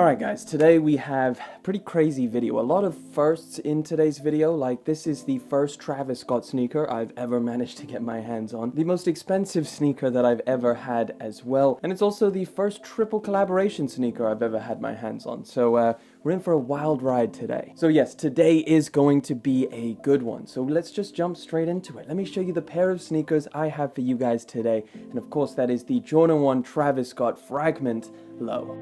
Alright guys, today we have a pretty crazy video. A lot of firsts in today's video, like this is the first Travis Scott sneaker I've ever managed to get my hands on. The most expensive sneaker that I've ever had as well. And it's also the first triple collaboration sneaker I've ever had my hands on. So we're in for a wild ride today. So yes, today is going to be a good one. So let's just jump straight into it. Let me show you the pair of sneakers I have for you guys today. And of course that is the Jordan 1 Travis Scott Fragment Low.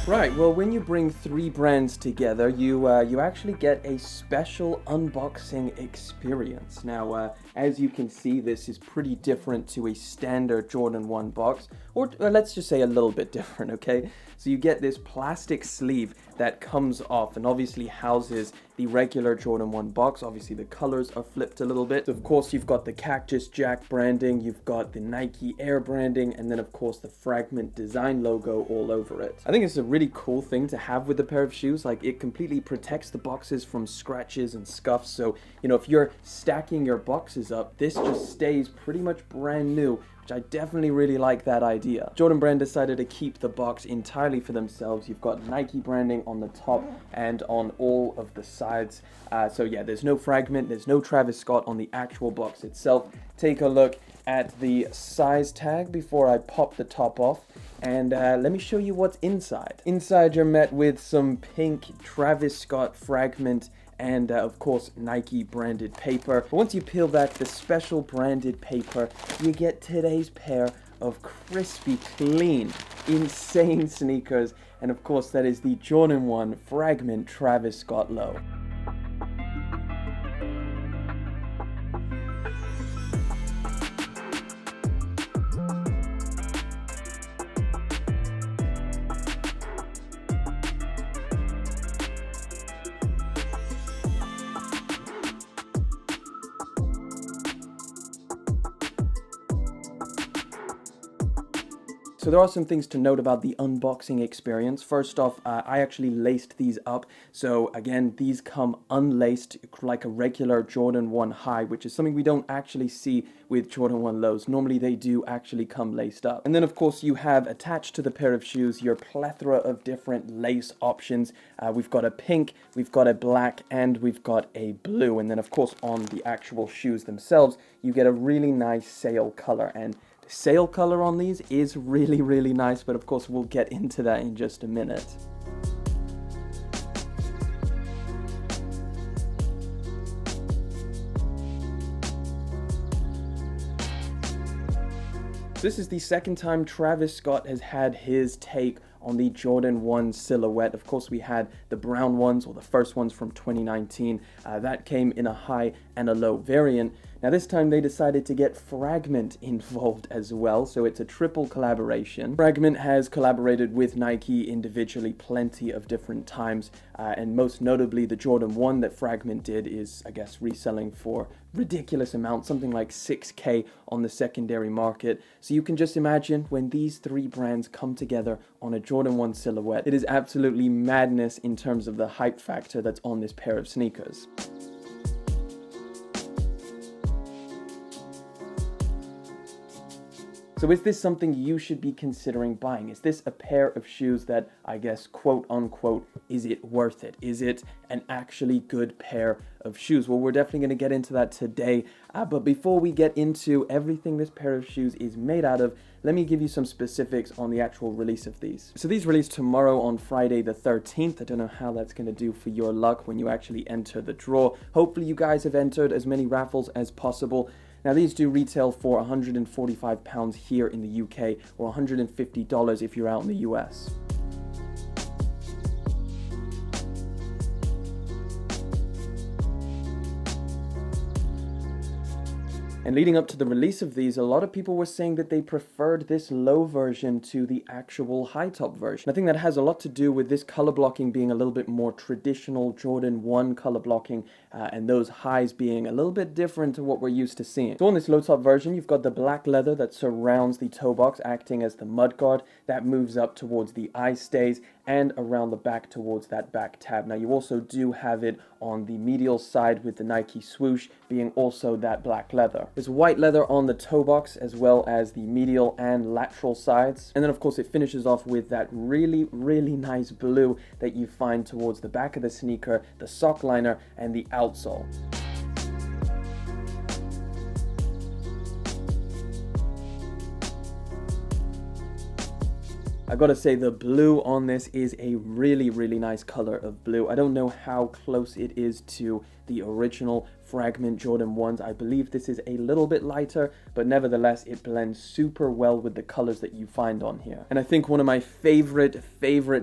Right, well, when you bring three brands together, you actually get a special unboxing experience. Now, as you can see, this is pretty different to a standard Jordan 1 box, or let's just say a little bit different, okay? So you get this plastic sleeve that comes off and obviously houses the regular Jordan 1 box. Obviously the colors are flipped a little bit. Of course, you've got the Cactus Jack branding, you've got the Nike Air branding, and then of course the Fragment design logo all over it. I think it's a really cool thing to have with a pair of shoes. Like, it completely protects the boxes from scratches and scuffs. So, you know, if you're stacking your boxes up, this just stays pretty much brand new, which I definitely really like that idea. Jordan brand decided to keep the box entirely for themselves. You've got Nike branding on the top and on all of the sides. So yeah, there's no Fragment, there's no Travis Scott on the actual box itself. Take a look at the size tag before I pop the top off, and let me show you what's inside. Inside you're met with some pink Travis Scott Fragment and of course Nike branded paper. But once you peel back the special branded paper, you get today's pair of crispy, clean, insane sneakers, and of course that is the Jordan 1 Fragment Travis Scott Low. So there are some things to note about the unboxing experience. First off, I actually laced these up. So again, these come unlaced like a regular Jordan 1 high, which is something we don't actually see with Jordan 1 lows. Normally they do actually come laced up. And then of course you have attached to the pair of shoes your plethora of different lace options. We've got a pink, we've got a black, and we've got a blue. And then of course on the actual shoes themselves, you get a really nice sail color. And sail color on these is really nice, but of course we'll get into that in just a minute. This is the second time Travis Scott has had his take on the Jordan 1 silhouette. Of course, we had the brown ones, or the first ones from 2019. That came in a high and a low variant. Now this time they decided to get Fragment involved as well, so it's a triple collaboration. Fragment has collaborated with Nike individually plenty of different times, and most notably the Jordan 1 that Fragment did is, I guess, reselling for ridiculous amounts, something like 6K on the secondary market. So you can just imagine when these three brands come together on a Jordan 1 silhouette, it is absolutely madness in terms of the hype factor that's on this pair of sneakers. So is this something you should be considering buying? Is this a pair of shoes that, I guess, quote unquote, is it worth it? Is it an actually good pair of shoes? Well, we're definitely going to get into that today. But before we get into everything this pair of shoes is made out of, let me give you some specifics on the actual release of these. So these release tomorrow on Friday the 13th. I don't know how that's going to do for your luck when you actually enter the draw. Hopefully you guys have entered as many raffles as possible. Now these do retail for £145 here in the UK, or $150 if you're out in the US. And leading up to the release of these, a lot of people were saying that they preferred this low version to the actual high top version. I think that has a lot to do with this color blocking being a little bit more traditional Jordan 1 color blocking, and those highs being a little bit different to what we're used to seeing. So on this low top version, you've got the black leather that surrounds the toe box, acting as the mud guard that moves up towards the eye stays and around the back towards that back tab. Now you also do have it on the medial side with the Nike swoosh being also that black leather. There's white leather on the toe box as well as the medial and lateral sides. And then of course it finishes off with that really nice blue that you find towards the back of the sneaker, the sock liner and the outsole. I gotta say the blue on this is a really nice color of blue. I don't know how close it is to the original Fragment Jordan 1s. I believe this is a little bit lighter, but nevertheless it blends super well with the colors that you find on here. And I think one of my favorite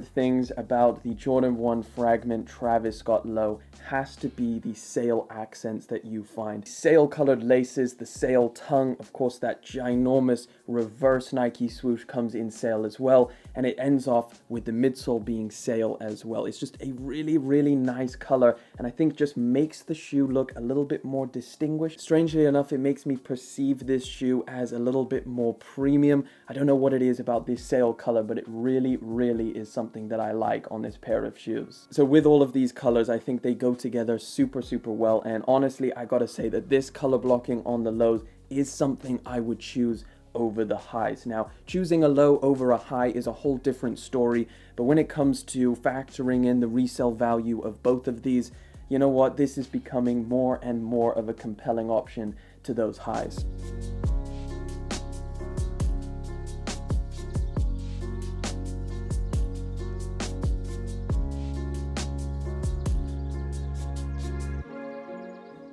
things about the Jordan 1 Fragment Travis Scott Low has to be the sail accents that you find. Sail colored laces, the sail tongue, of course that ginormous reverse Nike swoosh comes in sail as well, and it ends off with the midsole being sail as well. It's just a really nice color, and I think just makes the shoe look a little bit more distinguished. Strangely enough, it makes me perceive this shoe as a little bit more premium. I don't know what it is about this sail color, but it really is something that I like on this pair of shoes. So with all of these colors, I think they go together super well, and honestly, I gotta say that this color blocking on the lows is something I would choose over the highs. Now, choosing a low over a high is a whole different story, but when it comes to factoring in the resale value of both of these, you know what, this is becoming more and more of a compelling option to those highs.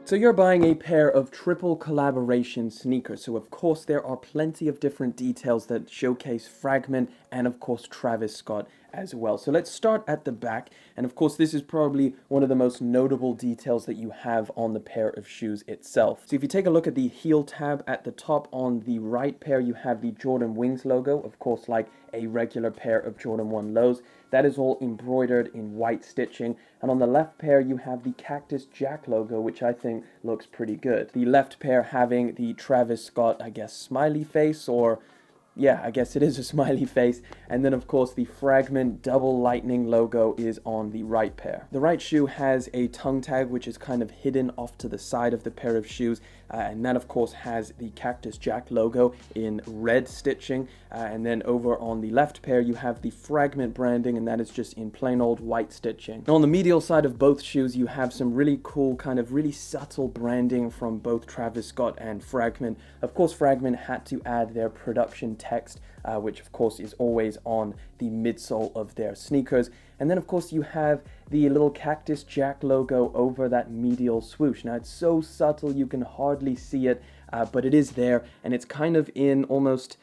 So you're buying a pair of triple collaboration sneakers, so of course there are plenty of different details that showcase Fragment and of course Travis Scott as well. So let's start at the back, and of course this is probably one of the most notable details that you have on the pair of shoes itself. So if you take a look at the heel tab at the top, on the right pair you have the Jordan Wings logo, of course like a regular pair of Jordan 1 lows. That is all embroidered in white stitching, and on the left pair you have the Cactus Jack logo, which I think looks pretty good. The left pair having the Travis Scott, I guess, smiley face, or yeah, I guess it is a smiley face. And then of course the Fragment double lightning logo is on the right pair. The right shoe has a tongue tag which is kind of hidden off to the side of the pair of shoes, and that of course has the Cactus Jack logo in red stitching, and then over on the left pair you have the Fragment branding, and that is just in plain old white stitching. Now on the medial side of both shoes you have some really cool, kind of really subtle branding from both Travis Scott and Fragment. Of course Fragment had to add their production text, which of course is always on the midsole of their sneakers. And then of course you have the little Cactus Jack logo over that medial swoosh. Now it's so subtle you can hardly see it, but it is there, and it's kind of in almost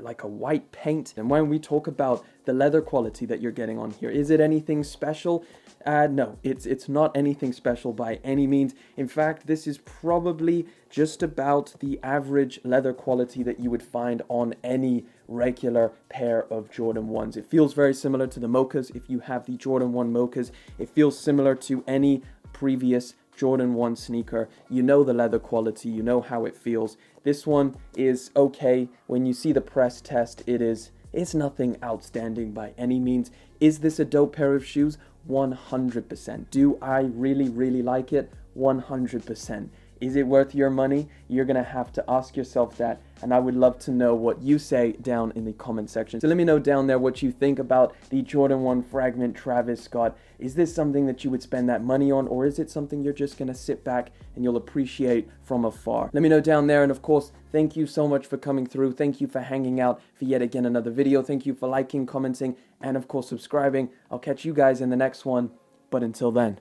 like a white paint. And when we talk about the leather quality that you're getting on here, is it anything special? No, it's not anything special by any means. In fact, this is probably just about the average leather quality that you would find on any regular pair of Jordan 1s. It feels very similar to the Mochas. If you have the Jordan 1 Mochas, it feels similar to any previous Jordan 1 sneaker. You know the leather quality, you know how it feels. This one is okay. When you see the press test, it's nothing outstanding by any means. Is this a dope pair of shoes? 100%. Do I really like it? 100%. Is it worth your money? You're gonna have to ask yourself that, and I would love to know what you say down in the comment section. So let me know down there what you think about the Jordan 1 Fragment Travis Scott. Is this something that you would spend that money on, or is it something you're just gonna sit back and you'll appreciate from afar? Let me know down there, and of course, thank you so much for coming through. Thank you for hanging out for yet again another video. Thank you for liking, commenting, and of course subscribing. I'll catch you guys in the next one, but until then.